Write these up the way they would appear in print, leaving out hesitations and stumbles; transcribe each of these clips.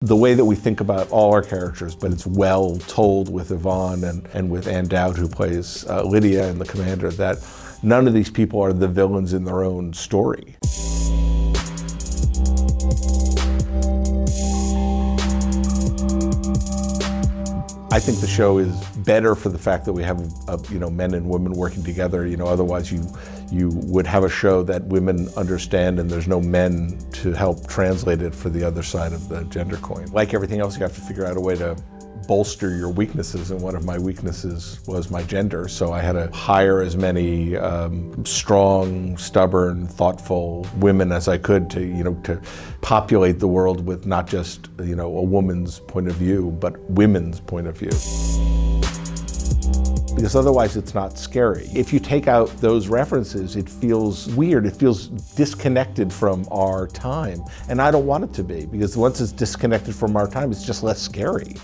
The way that we think about all our characters, but it's well told with Yvonne and with Ann Dowd, who plays Lydia and the commander, that none of these people are the villains in their own story. I think the show is better for the fact that we have, men and women working together. Otherwise you would have a show that women understand and there's no men to help translate it for the other side of the gender coin. Like everything else, you have to figure out a way to bolster your weaknesses, and one of my weaknesses was my gender, so I had to hire as many strong, stubborn, thoughtful women as I could to populate the world with not just a woman's point of view, but women's point of view. Because otherwise it's not scary. If you take out those references, it feels weird, it feels disconnected from our time. And I don't want it to be, because once it's disconnected from our time, it's just less scary.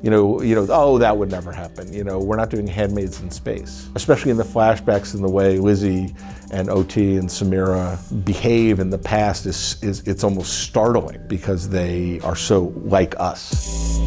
Oh, that would never happen. We're not doing Handmaids in space. Especially in the flashbacks and the way Lizzie and OT and Samira behave in the past it's almost startling because they are so like us.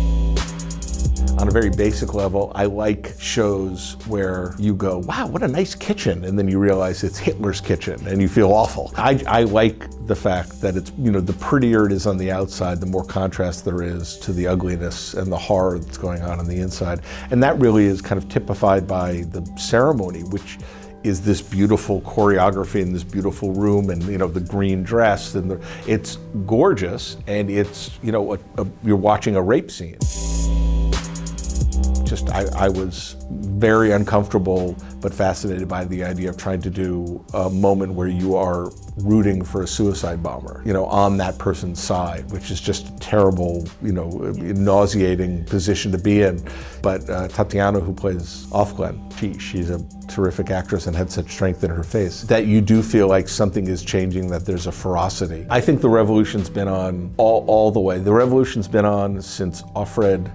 On a very basic level, I like shows where you go, wow, what a nice kitchen, and then you realize it's Hitler's kitchen and you feel awful. I like the fact that it's, the prettier it is on the outside, the more contrast there is to the ugliness and the horror that's going on the inside. And that really is kind of typified by the ceremony, which is this beautiful choreography in this beautiful room, and the green dress, and it's gorgeous, and it's, you're watching a rape scene. I was very uncomfortable but fascinated by the idea of trying to do a moment where you are rooting for a suicide bomber, on that person's side, which is just a terrible, nauseating position to be in. But Tatiana, who plays Offglen, she's a terrific actress and had such strength in her face that you do feel like something is changing, that there's a ferocity. I think the revolution's been on all the way. The revolution's been on since Offred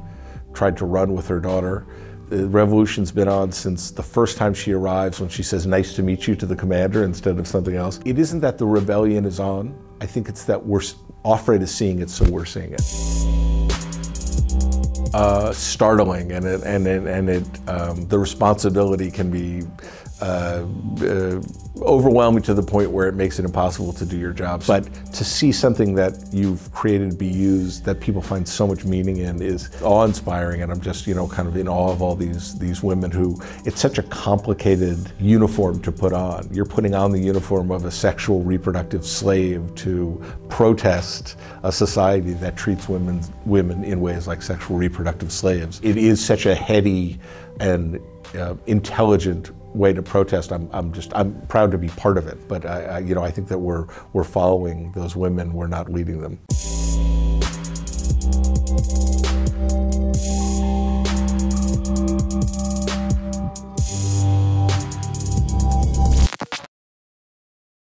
tried to run with her daughter. The revolution's been on since the first time she arrives, when she says, "Nice to meet you," to the commander instead of something else. It isn't that the rebellion is on. I think it's that Offred is seeing it, so we're seeing it. Startling, and the responsibility can be overwhelming to the point where it makes it impossible to do your job. But to see something that you've created be used, that people find so much meaning in, is awe-inspiring, and I'm just, kind of in awe of all these women who, it's such a complicated uniform to put on. You're putting on the uniform of a sexual reproductive slave to protest a society that treats women in ways like sexual reproductive slaves. It is such a heady and intelligent way to protest. I'm proud to be part of it, but I think that we're following those women, we're not leading them.